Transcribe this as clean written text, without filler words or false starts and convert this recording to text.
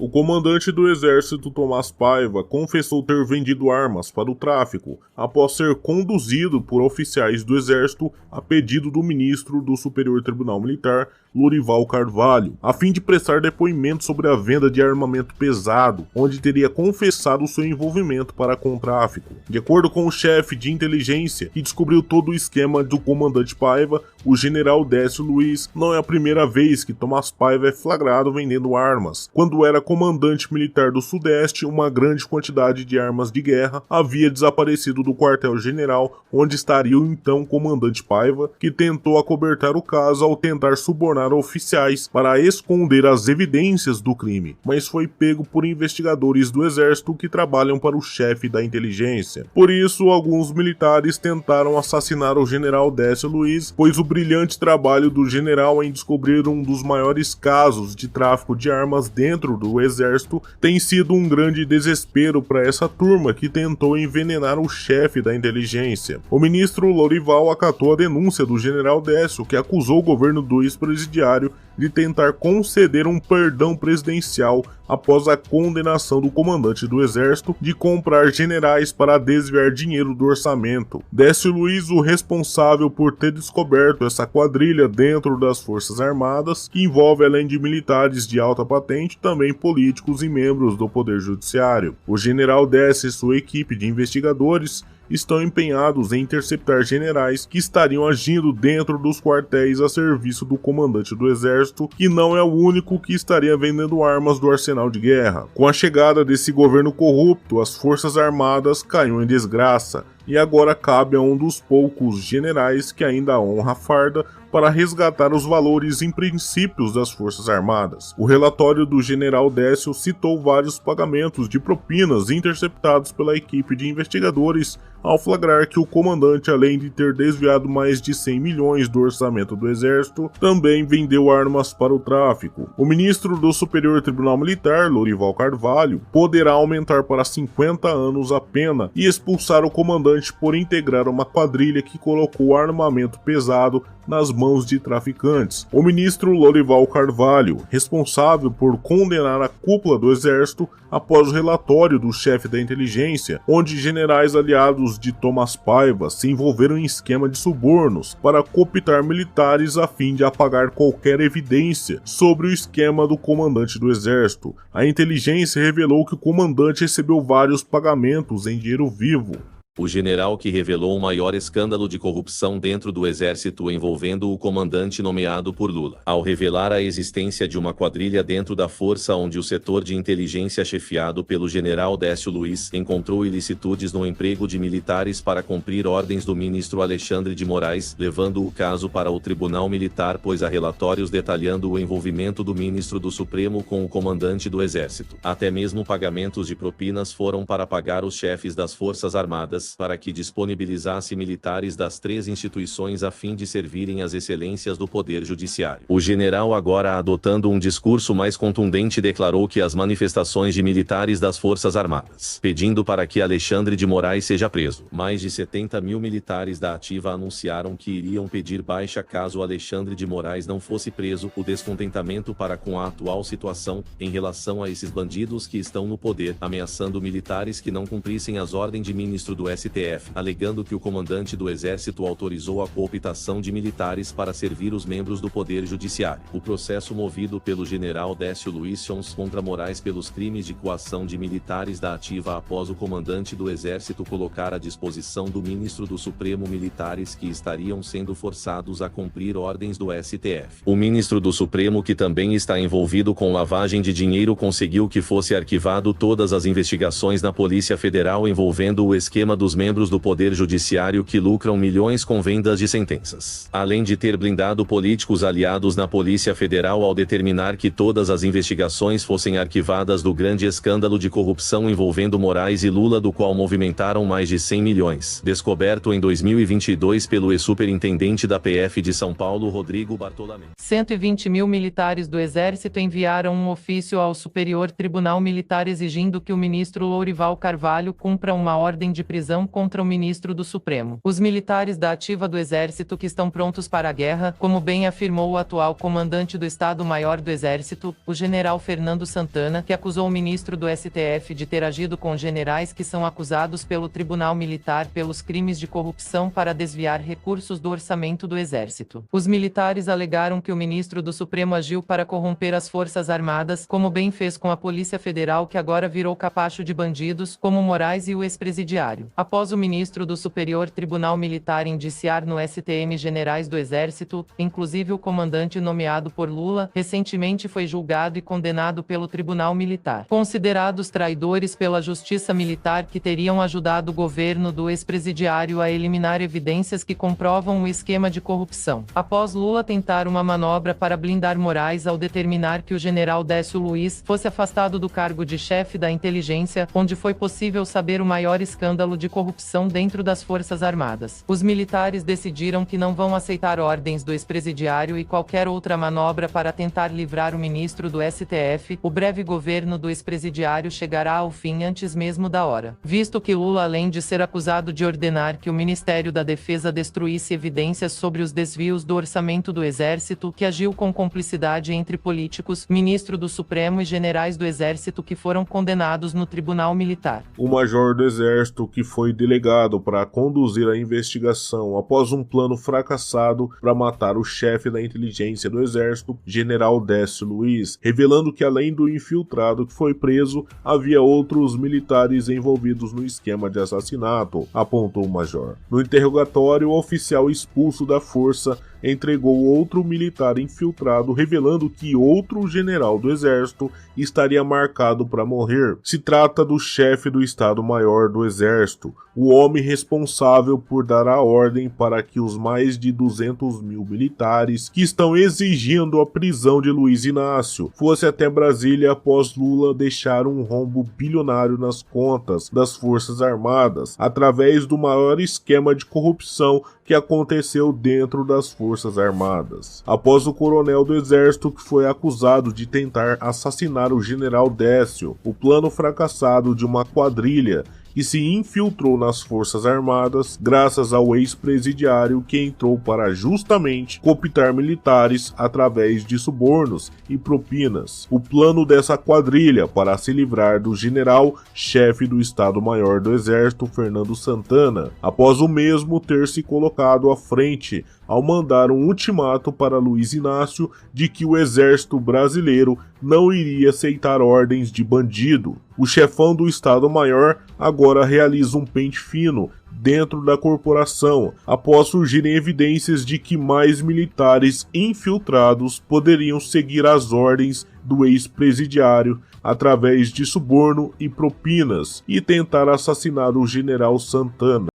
O comandante do exército Tomás Paiva confessou ter vendido armas para o tráfico após ser conduzido por oficiais do exército a pedido do ministro do Superior Tribunal Militar, Lorival Carvalho, a fim de prestar depoimento sobre a venda de armamento pesado, onde teria confessado seu envolvimento para com o tráfico. De acordo com o chefe de inteligência, que descobriu todo o esquema do comandante Paiva, o general Décio Luiz, não é a primeira vez que Tomás Paiva é flagrado vendendo armas. Quando era comandante militar do Sudeste, uma grande quantidade de armas de guerra havia desaparecido do quartel-general, onde estaria o então comandante Paiva, que tentou acobertar o caso ao tentar subornar oficiais para esconder as evidências do crime, mas foi pego por investigadores do exército que trabalham para o chefe da inteligência. Por isso, alguns militares tentaram assassinar o general Décio Luiz, pois o brilhante trabalho do general em descobrir um dos maiores casos de tráfico de armas dentro do exército tem sido um grande desespero para essa turma que tentou envenenar o chefe da inteligência. O ministro Lorival acatou a denúncia do general Décio, que acusou o governo do ex-presidiário de tentar conceder um perdão presidencial após a condenação do comandante do exército de comprar generais para desviar dinheiro do orçamento. Décio Luiz, o responsável por ter descoberto essa quadrilha dentro das Forças Armadas, que envolve, além de militares de alta patente, também políticos e membros do Poder Judiciário. O general Décio e sua equipe de investigadores estão empenhados em interceptar generais que estariam agindo dentro dos quartéis a serviço do comandante do exército, que não é o único que estaria vendendo armas do arsenal de guerra. Com a chegada desse governo corrupto, as Forças Armadas caíram em desgraça, e agora cabe a um dos poucos generais que ainda honra a farda para resgatar os valores e princípios das Forças Armadas. O relatório do general Décio citou vários pagamentos de propinas interceptados pela equipe de investigadores ao flagrar que o comandante, além de ter desviado mais de 100 milhões do orçamento do exército, também vendeu armas para o tráfico. O ministro do Superior Tribunal Militar, Lorival Carvalho, poderá aumentar para 50 anos a pena e expulsar o comandante por integrar uma quadrilha que colocou armamento pesado nas mãos de traficantes. O ministro Lorival Carvalho, responsável por condenar a cúpula do exército após o relatório do chefe da inteligência, onde generais aliados de Tomás Paiva se envolveram em esquema de subornos para cooptar militares a fim de apagar qualquer evidência sobre o esquema do comandante do exército. A inteligência revelou que o comandante recebeu vários pagamentos em dinheiro vivo. O general que revelou o maior escândalo de corrupção dentro do exército envolvendo o comandante nomeado por Lula. Ao revelar a existência de uma quadrilha dentro da força onde o setor de inteligência chefiado pelo general Décio Luiz encontrou ilicitudes no emprego de militares para cumprir ordens do ministro Alexandre de Moraes, levando o caso para o Tribunal Militar, pois há relatórios detalhando o envolvimento do ministro do Supremo com o comandante do exército. Até mesmo pagamentos de propinas foram para pagar os chefes das Forças Armadas para que disponibilizasse militares das três instituições a fim de servirem às excelências do Poder Judiciário. O general, agora adotando um discurso mais contundente, declarou que as manifestações de militares das Forças Armadas, pedindo para que Alexandre de Moraes seja preso. Mais de 70 mil militares da ativa anunciaram que iriam pedir baixa caso Alexandre de Moraes não fosse preso. O descontentamento para com a atual situação em relação a esses bandidos que estão no poder, ameaçando militares que não cumprissem as ordens de ministro do STF, alegando que o comandante do exército autorizou a cooptação de militares para servir os membros do Poder Judiciário. O processo movido pelo general Décio Luiz contra Moraes pelos crimes de coação de militares da ativa após o comandante do exército colocar à disposição do ministro do Supremo militares que estariam sendo forçados a cumprir ordens do STF. O ministro do Supremo, que também está envolvido com lavagem de dinheiro, conseguiu que fosse arquivado todas as investigações na Polícia Federal envolvendo o esquema dos membros do Poder Judiciário que lucram milhões com vendas de sentenças. Além de ter blindado políticos aliados na Polícia Federal ao determinar que todas as investigações fossem arquivadas do grande escândalo de corrupção envolvendo Moraes e Lula, do qual movimentaram mais de 100 milhões. Descoberto em 2022 pelo ex-superintendente da PF de São Paulo, Rodrigo Bartolomeu. 120 mil militares do Exército enviaram um ofício ao Superior Tribunal Militar exigindo que o ministro Lorival Carvalho cumpra uma ordem de prisão prisão contra o ministro do Supremo. Os militares da ativa do Exército que estão prontos para a guerra, como bem afirmou o atual comandante do Estado-Maior do Exército, o general Fernando Santana, que acusou o ministro do STF de ter agido com generais que são acusados pelo Tribunal Militar pelos crimes de corrupção para desviar recursos do orçamento do Exército. Os militares alegaram que o ministro do Supremo agiu para corromper as Forças Armadas, como bem fez com a Polícia Federal, que agora virou capacho de bandidos, como Moraes e o ex-presidiário. Após o ministro do Superior Tribunal Militar indiciar no STM generais do Exército, inclusive o comandante nomeado por Lula, recentemente foi julgado e condenado pelo Tribunal Militar. Considerados traidores pela Justiça Militar que teriam ajudado o governo do ex-presidiário a eliminar evidências que comprovam o esquema de corrupção. Após Lula tentar uma manobra para blindar Moraes ao determinar que o general Décio Luiz fosse afastado do cargo de chefe da inteligência, onde foi possível saber o maior escândalo de corrupção dentro das Forças Armadas. Os militares decidiram que não vão aceitar ordens do ex-presidiário e qualquer outra manobra para tentar livrar o ministro do STF. O breve governo do ex-presidiário chegará ao fim antes mesmo da hora, visto que Lula, além de ser acusado de ordenar que o Ministério da Defesa destruísse evidências sobre os desvios do orçamento do Exército, que agiu com cumplicidade entre políticos, ministro do Supremo e generais do Exército que foram condenados no Tribunal Militar. O major do Exército que foi delegado para conduzir a investigação após um plano fracassado para matar o chefe da inteligência do Exército, general Décio Luiz, revelando que além do infiltrado que foi preso, havia outros militares envolvidos no esquema de assassinato, apontou o major. No interrogatório, o oficial expulso da força entregou outro militar infiltrado, revelando que outro general do Exército estaria marcado para morrer. Se trata do chefe do Estado-Maior do Exército, o homem responsável por dar a ordem para que os mais de 200 mil militares que estão exigindo a prisão de Luiz Inácio fosse até Brasília após Lula deixar um rombo bilionário nas contas das Forças Armadas, através do maior esquema de corrupção que aconteceu dentro das Forças Armadas. Após o coronel do Exército que foi acusado de tentar assassinar o general Décio, o plano fracassado de uma quadrilha que se infiltrou nas Forças Armadas graças ao ex-presidiário que entrou para justamente cooptar militares através de subornos e propinas. O plano dessa quadrilha para se livrar do general-chefe do Estado-Maior do Exército, Fernando Santana, após o mesmo ter se colocado à frente ao mandar um ultimato para Luiz Inácio de que o Exército brasileiro não iria aceitar ordens de bandido. O chefão do Estado-Maior agora realiza um pente fino dentro da corporação, após surgirem evidências de que mais militares infiltrados poderiam seguir as ordens do ex-presidiário através de suborno e propinas e tentar assassinar o general Santana.